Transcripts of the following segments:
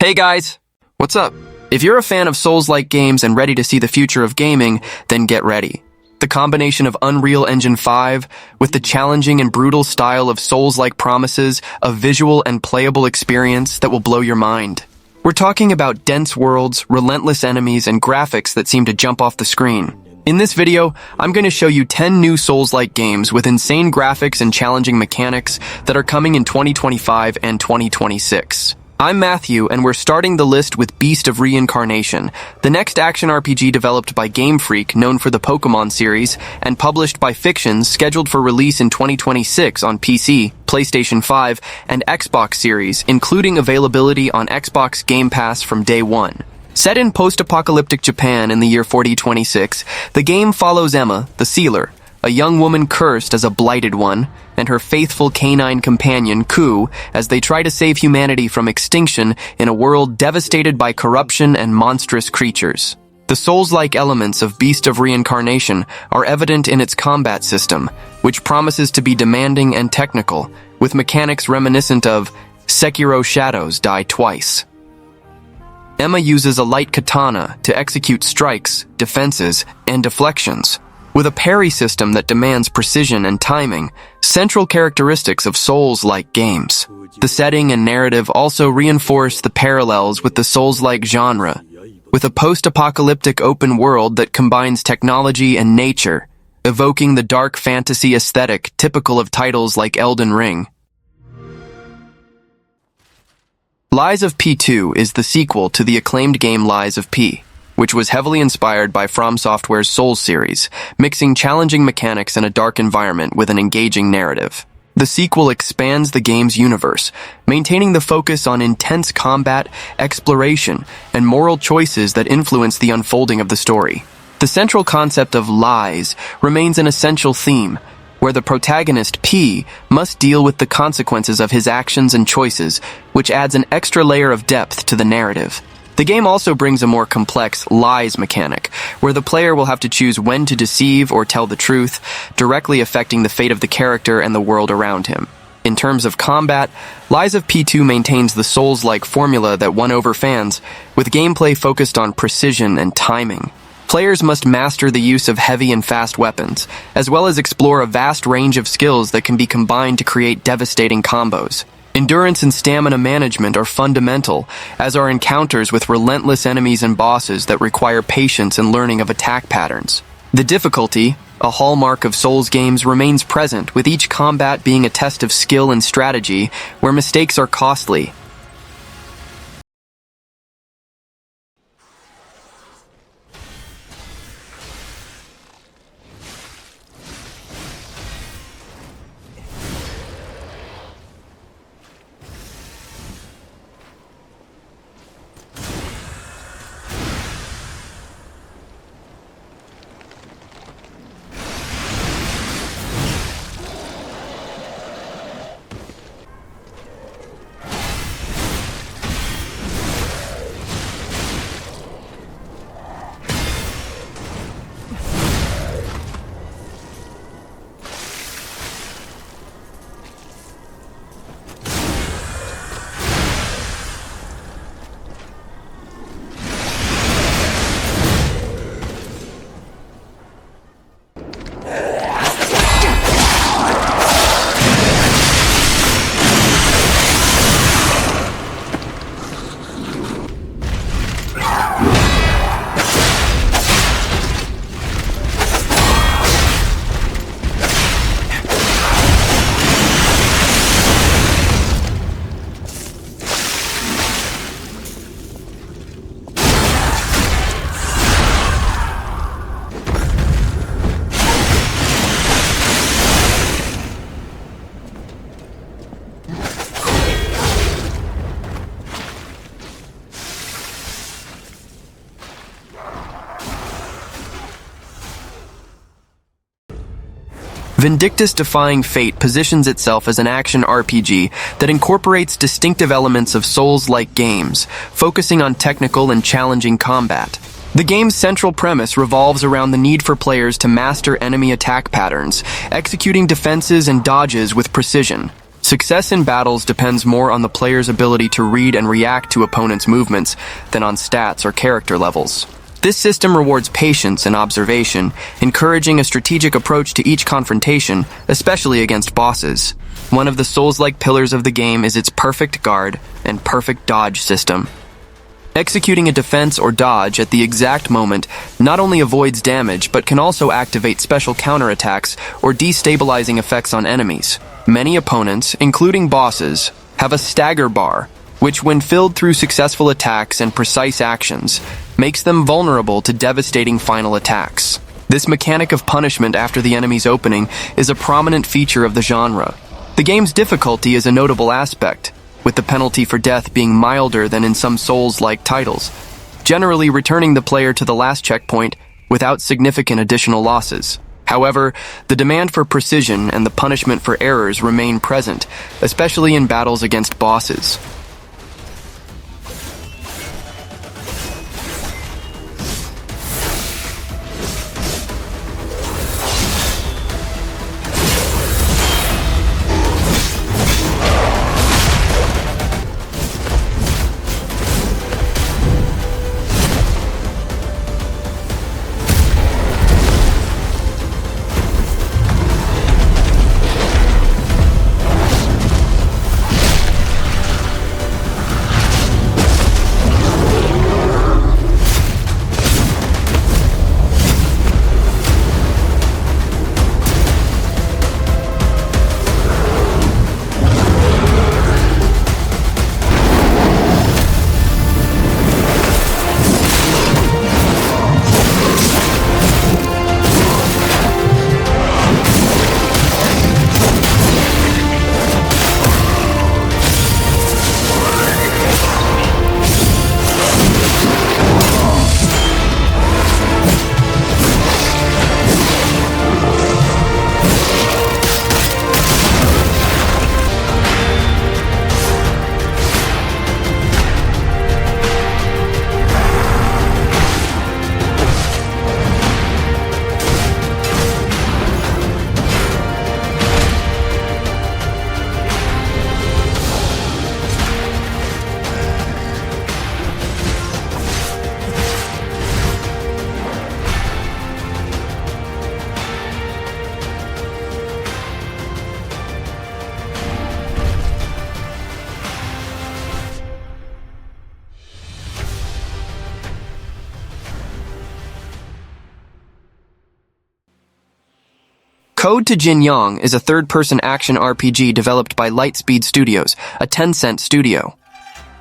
Hey guys! What's up? If you're a fan of Souls-like games and ready to see the future of gaming, then get ready. The combination of Unreal Engine 5 with the challenging and brutal style of Souls-like promises a visual and playable experience that will blow your mind. We're talking about dense worlds, relentless enemies, and graphics that seem to jump off the screen. In this video, I'm going to show you 10 new Souls-like games with insane graphics and challenging mechanics that are coming in 2025 and 2026. I'm Matthew, and we're starting the list with Beast of Reincarnation, the next action RPG developed by Game Freak, known for the Pokemon series, and published by Fictions, scheduled for release in 2026 on PC, PlayStation 5, and Xbox Series, including availability on Xbox Game Pass from day one. Set in post-apocalyptic Japan in the year 4026, the game follows Emma, the Sealer, a young woman cursed as a blighted one, and her faithful canine companion, Ku, as they try to save humanity from extinction in a world devastated by corruption and monstrous creatures. The Souls-like elements of Beast of Reincarnation are evident in its combat system, which promises to be demanding and technical, with mechanics reminiscent of Sekiro Shadows Die Twice. Emma uses a light katana to execute strikes, defenses, and deflections, with a parry system that demands precision and timing, central characteristics of Souls-like games. The setting and narrative also reinforce the parallels with the Souls-like genre, with a post-apocalyptic open world that combines technology and nature, evoking the dark fantasy aesthetic typical of titles like Elden Ring. Lies of P2 is the sequel to the acclaimed game Lies of P, which was heavily inspired by From Software's Souls series, mixing challenging mechanics in a dark environment with an engaging narrative. The sequel expands the game's universe, maintaining the focus on intense combat, exploration, and moral choices that influence the unfolding of the story. The central concept of lies remains an essential theme, where the protagonist, P, must deal with the consequences of his actions and choices, which adds an extra layer of depth to the narrative. The game also brings a more complex lies mechanic, where the player will have to choose when to deceive or tell the truth, directly affecting the fate of the character and the world around him. In terms of combat, Lies of P2 maintains the Souls-like formula that won over fans, with gameplay focused on precision and timing. Players must master the use of heavy and fast weapons, as well as explore a vast range of skills that can be combined to create devastating combos. Endurance and stamina management are fundamental, as are encounters with relentless enemies and bosses that require patience and learning of attack patterns. The difficulty, a hallmark of Souls games, remains present, with each combat being a test of skill and strategy, where mistakes are costly. Vindictus Defying Fate positions itself as an action RPG that incorporates distinctive elements of Souls-like games, focusing on technical and challenging combat. The game's central premise revolves around the need for players to master enemy attack patterns, executing defenses and dodges with precision. Success in battles depends more on the player's ability to read and react to opponents' movements than on stats or character levels. This system rewards patience and observation, encouraging a strategic approach to each confrontation, especially against bosses. One of the Souls-like pillars of the game is its perfect guard and perfect dodge system. Executing a defense or dodge at the exact moment not only avoids damage, but can also activate special counterattacks or destabilizing effects on enemies. Many opponents, including bosses, have a stagger bar, which when filled through successful attacks and precise actions, makes them vulnerable to devastating final attacks. This mechanic of punishment after the enemy's opening is a prominent feature of the genre. The game's difficulty is a notable aspect, with the penalty for death being milder than in some Souls-like titles, generally returning the player to the last checkpoint without significant additional losses. However, the demand for precision and the punishment for errors remain present, especially in battles against bosses. Code to Jin Yong is a third-person action RPG developed by Lightspeed Studios, a Tencent studio.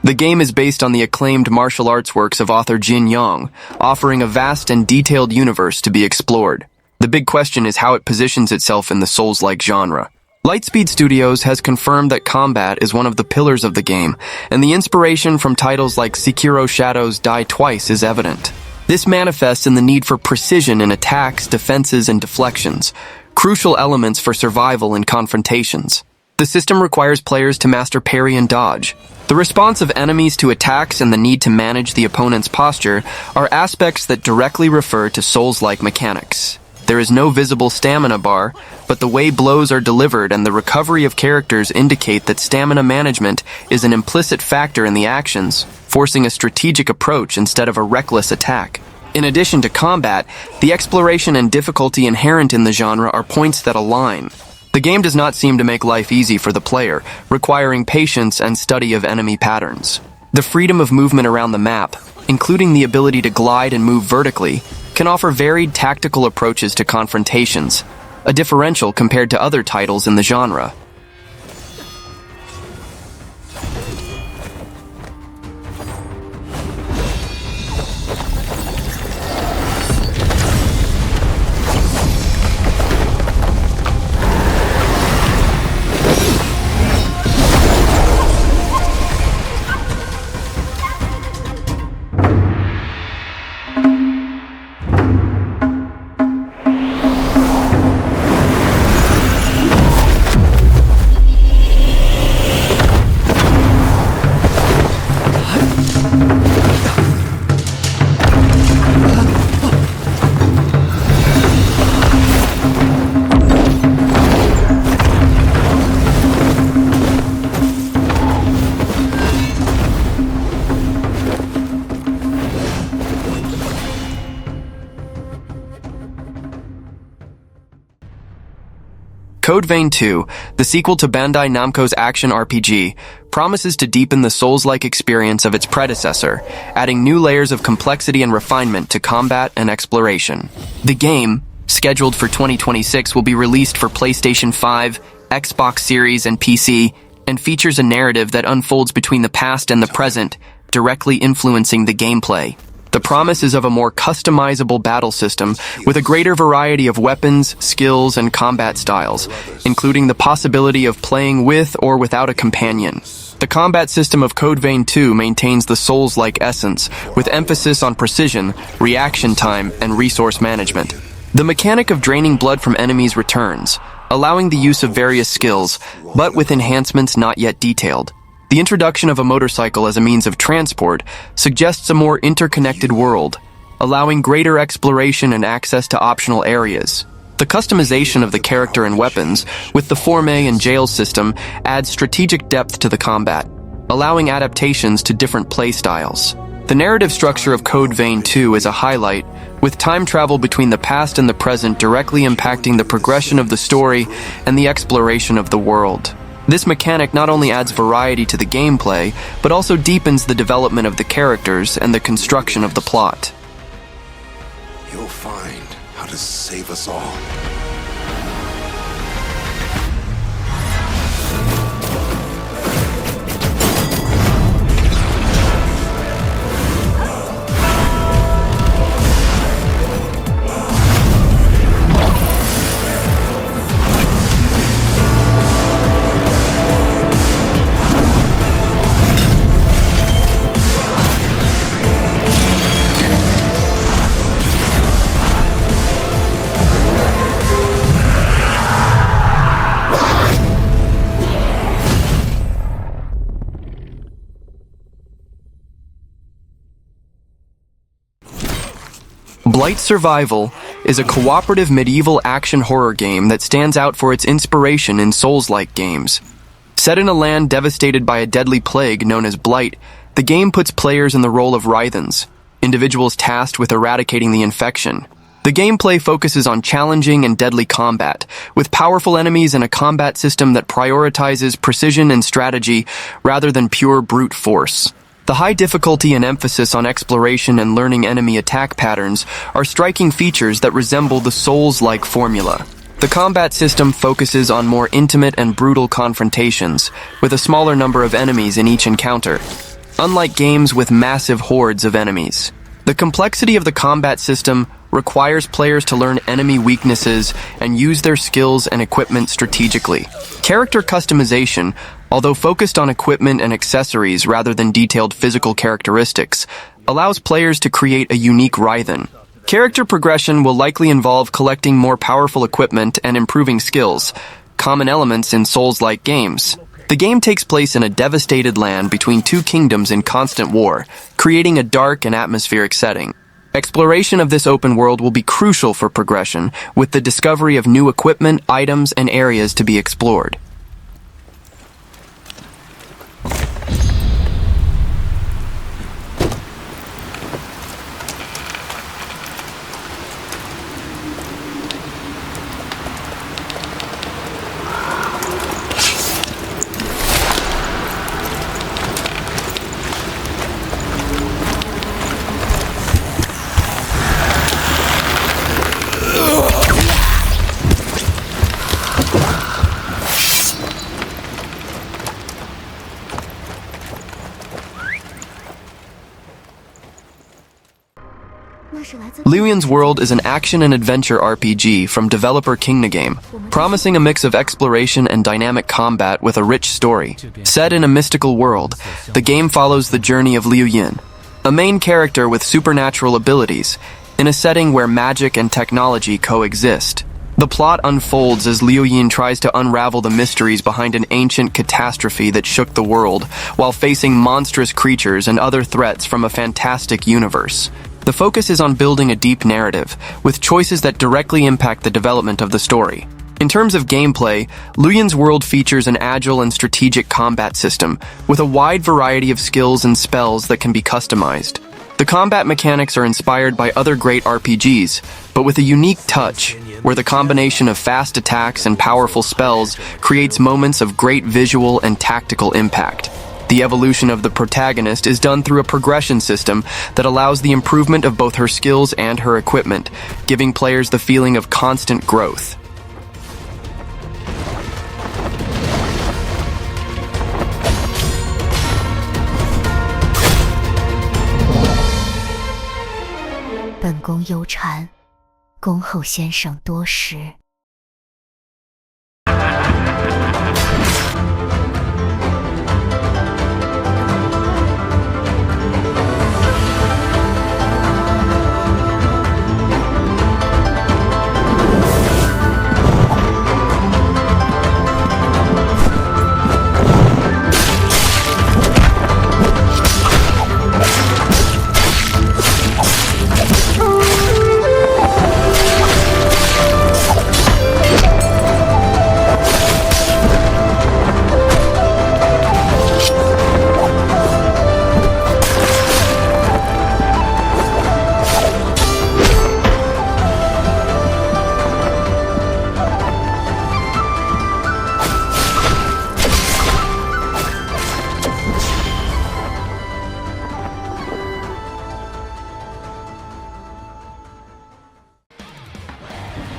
The game is based on the acclaimed martial arts works of author Jin Yong, offering a vast and detailed universe to be explored. The big question is how it positions itself in the Souls-like genre. Lightspeed Studios has confirmed that combat is one of the pillars of the game, and the inspiration from titles like Sekiro Shadows Die Twice is evident. This manifests in the need for precision in attacks, defenses, and deflections, crucial elements for survival in confrontations. The system requires players to master parry and dodge. The response of enemies to attacks and the need to manage the opponent's posture are aspects that directly refer to Souls-like mechanics. There is no visible stamina bar, but the way blows are delivered and the recovery of characters indicate that stamina management is an implicit factor in the actions, forcing a strategic approach instead of a reckless attack. In addition to combat, the exploration and difficulty inherent in the genre are points that align. The game does not seem to make life easy for the player, requiring patience and study of enemy patterns. The freedom of movement around the map, including the ability to glide and move vertically, can offer varied tactical approaches to confrontations, a differential compared to other titles in the genre. Code Vein 2, the sequel to Bandai Namco's action RPG, promises to deepen the Souls-like experience of its predecessor, adding new layers of complexity and refinement to combat and exploration. The game, scheduled for 2026, will be released for PlayStation 5, Xbox Series, and PC, and features a narrative that unfolds between the past and the present, directly influencing the gameplay. The promise is of a more customizable battle system with a greater variety of weapons, skills, and combat styles, including the possibility of playing with or without a companion. The combat system of Code Vein 2 maintains the Souls-like essence, with emphasis on precision, reaction time, and resource management. The mechanic of draining blood from enemies returns, allowing the use of various skills, but with enhancements not yet detailed. The introduction of a motorcycle as a means of transport suggests a more interconnected world, allowing greater exploration and access to optional areas. The customization of the character and weapons, with the Forme and Jail system, adds strategic depth to the combat, allowing adaptations to different playstyles. The narrative structure of Code Vein 2 is a highlight, with time travel between the past and the present directly impacting the progression of the story and the exploration of the world. This mechanic not only adds variety to the gameplay, but also deepens the development of the characters and the construction of the plot. You'll find how to save us all. Blight Survival is a cooperative medieval action horror game that stands out for its inspiration in Souls-like games. Set in a land devastated by a deadly plague known as Blight, the game puts players in the role of Rythens, individuals tasked with eradicating the infection. The gameplay focuses on challenging and deadly combat, with powerful enemies and a combat system that prioritizes precision and strategy rather than pure brute force. The high difficulty and emphasis on exploration and learning enemy attack patterns are striking features that resemble the Souls-like formula. The combat system focuses on more intimate and brutal confrontations, with a smaller number of enemies in each encounter, unlike games with massive hordes of enemies. The complexity of the combat system requires players to learn enemy weaknesses and use their skills and equipment strategically. Character customization, although focused on equipment and accessories rather than detailed physical characteristics, allows players to create a unique Rythen. Character progression will likely involve collecting more powerful equipment and improving skills, common elements in Souls-like games. The game takes place in a devastated land between two kingdoms in constant war, creating a dark and atmospheric setting. Exploration of this open world will be crucial for progression, with the discovery of new equipment, items, and areas to be explored. Liuyin's World is an action and adventure RPG from developer Game, promising a mix of exploration and dynamic combat with a rich story. Set in a mystical world, the game follows the journey of Liuyin, a main character with supernatural abilities, in a setting where magic and technology coexist. The plot unfolds as Liuyin tries to unravel the mysteries behind an ancient catastrophe that shook the world, while facing monstrous creatures and other threats from a fantastic universe. The focus is on building a deep narrative, with choices that directly impact the development of the story. In terms of gameplay, Liuyin's World features an agile and strategic combat system, with a wide variety of skills and spells that can be customized. The The combat mechanics are inspired by other great RPGs, but with a unique touch, where the combination of fast attacks and powerful spells creates moments of great visual and tactical impact. The evolution of the protagonist is done through a progression system that allows the improvement of both her skills and her equipment, giving players the feeling of constant growth. "本宫忧谗，恭候先生多时。"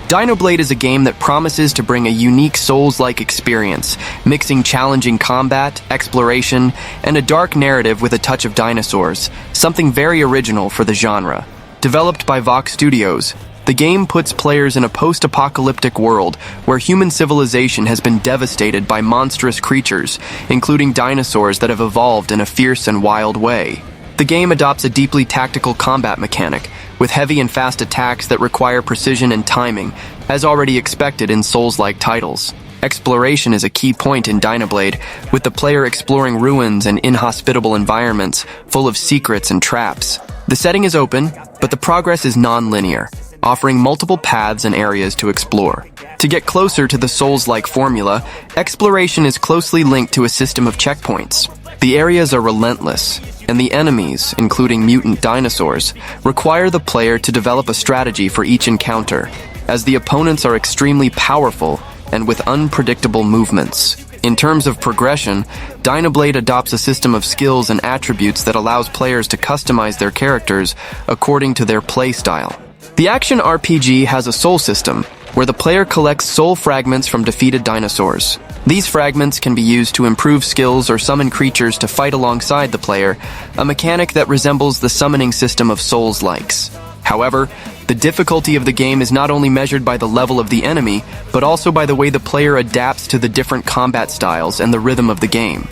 Dinoblade is a game that promises to bring a unique Souls-like experience, mixing challenging combat, exploration, and a dark narrative with a touch of dinosaurs, something very original for the genre. Developed by Vox Studios, the game puts players in a post-apocalyptic world where human civilization has been devastated by monstrous creatures, including dinosaurs that have evolved in a fierce and wild way. The game adopts a deeply tactical combat mechanic, with heavy and fast attacks that require precision and timing, as already expected in Souls-like titles. Exploration is a key point in Dinoblade, with the player exploring ruins and inhospitable environments full of secrets and traps. The setting is open, but the progress is non-linear, offering multiple paths and areas to explore. To get closer to the Souls-like formula, exploration is closely linked to a system of checkpoints. The areas are relentless, and the enemies, including mutant dinosaurs, require the player to develop a strategy for each encounter, as the opponents are extremely powerful and with unpredictable movements. In terms of progression, Dinoblade adopts a system of skills and attributes that allows players to customize their characters according to their playstyle. The action RPG has a soul system, where the player collects soul fragments from defeated dinosaurs. These fragments can be used to improve skills or summon creatures to fight alongside the player, a mechanic that resembles the summoning system of Souls-likes. However, the difficulty of the game is not only measured by the level of the enemy, but also by the way the player adapts to the different combat styles and the rhythm of the game.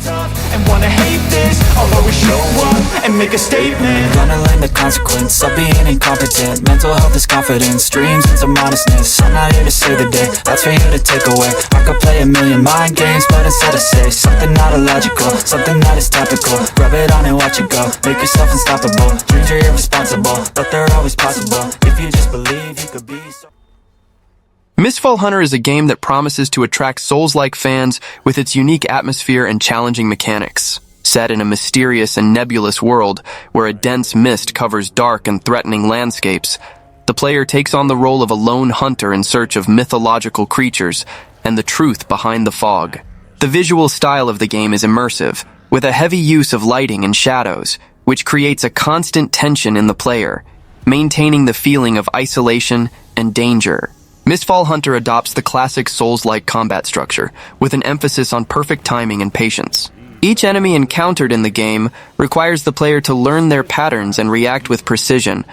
And wanna hate this, I'll always show up and make a statement. Gonna learn the consequence of being incompetent. Mental health is confidence, dreams into modestness. I'm not here to save the day, that's for you to take away. I could play a million mind games, but instead I say something not illogical, something that is topical. Rub it on and watch it go, make yourself unstoppable. Dreams are irresponsible, but they're always possible. If you just believe, you could be so. Mistfall Hunter is a game that promises to attract Souls-like fans with its unique atmosphere and challenging mechanics. Set in a mysterious and nebulous world where a dense mist covers dark and threatening landscapes, the player takes on the role of a lone hunter in search of mythological creatures and the truth behind the fog. The visual style of the game is immersive, with a heavy use of lighting and shadows, which creates a constant tension in the player, maintaining the feeling of isolation and danger. Mistfall Hunter adopts the classic Souls-like combat structure, with an emphasis on perfect timing and patience. Each enemy encountered in the game requires the player to learn their patterns and react with precision,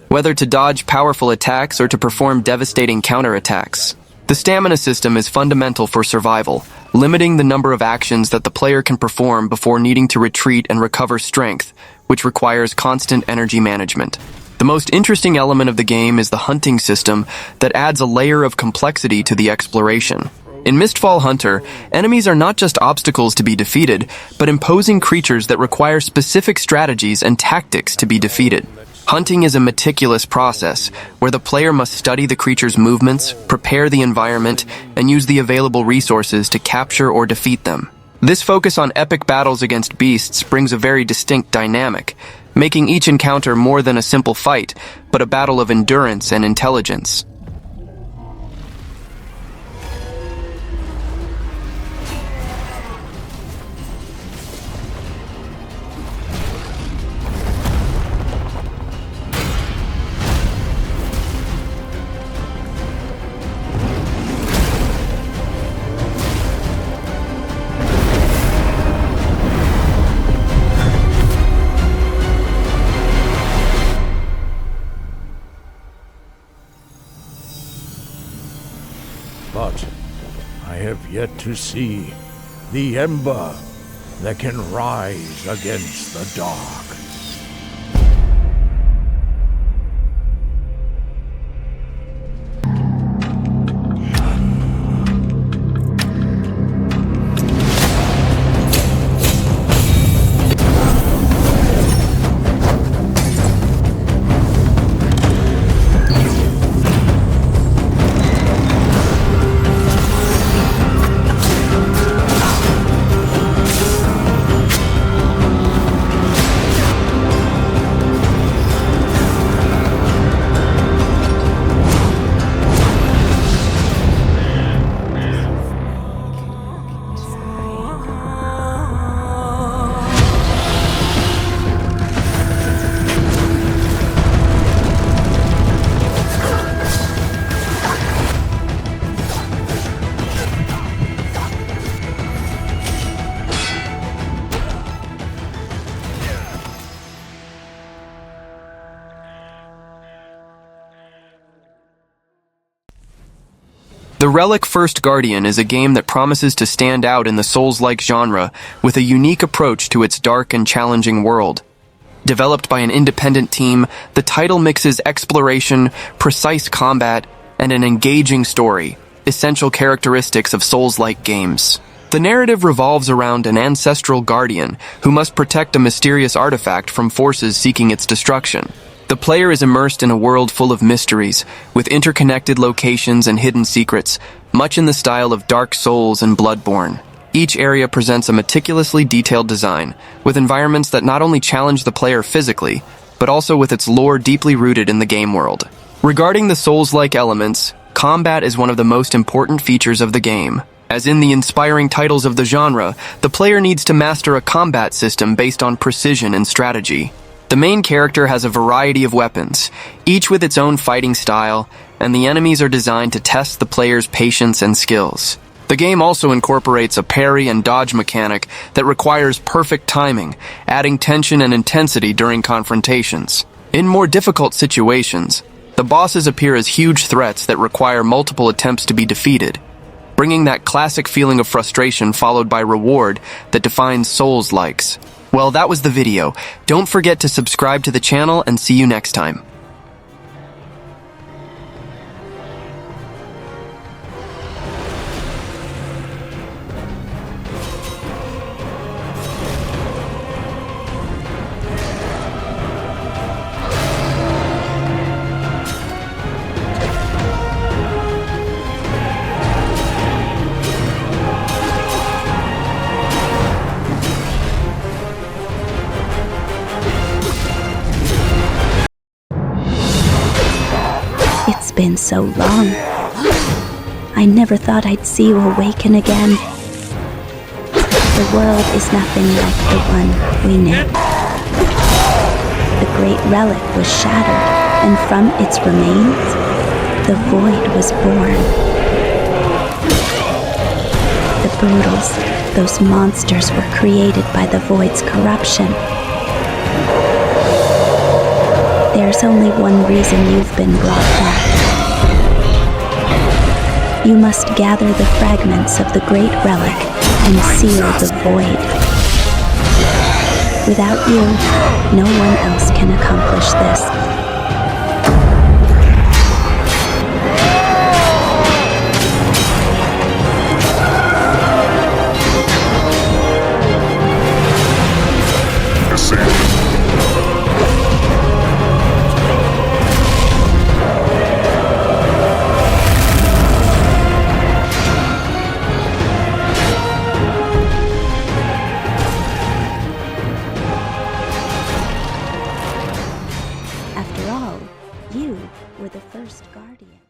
whether to dodge powerful attacks or to perform devastating counterattacks. The stamina system is fundamental for survival, limiting the number of actions that the player can perform before needing to retreat and recover strength, which requires constant energy management. The most interesting element of the game is the hunting system that adds a layer of complexity to the exploration. In Mistfall Hunter, enemies are not just obstacles to be defeated, but imposing creatures that require specific strategies and tactics to be defeated. Hunting is a meticulous process, where the player must study the creature's movements, prepare the environment, and use the available resources to capture or defeat them. This focus on epic battles against beasts brings a very distinct dynamic, making each encounter more than a simple fight, but a battle of endurance and intelligence. But I have yet to see the ember that can rise against the dark. The Relic First Guardian is a game that promises to stand out in the Souls-like genre with a unique approach to its dark and challenging world. Developed by an independent team, the title mixes exploration, precise combat, and an engaging story, essential characteristics of Souls-like games. The narrative revolves around an ancestral guardian who must protect a mysterious artifact from forces seeking its destruction. The player is immersed in a world full of mysteries, with interconnected locations and hidden secrets, much in the style of Dark Souls and Bloodborne. Each area presents a meticulously detailed design, with environments that not only challenge the player physically, but also with its lore deeply rooted in the game world. Regarding the Souls-like elements, combat is one of the most important features of the game. As in the inspiring titles of the genre, the player needs to master a combat system based on precision and strategy. The main character has a variety of weapons, each with its own fighting style, and the enemies are designed to test the player's patience and skills. The game also incorporates a parry and dodge mechanic that requires perfect timing, adding tension and intensity during confrontations. In more difficult situations, the bosses appear as huge threats that require multiple attempts to be defeated, bringing that classic feeling of frustration followed by reward that defines Souls-likes. Well, that was the video. Don't forget to subscribe to the channel and see you next time. It's been so long. I never thought I'd see you awaken again. The world is nothing like the one we knew. The great relic was shattered, and from its remains, the void was born. The brutals, those monsters were created by the void's corruption. There's only one reason you've been brought back. You must gather the fragments of the great relic and seal the void. Without you, no one else can accomplish this. After all, you were the first guardian.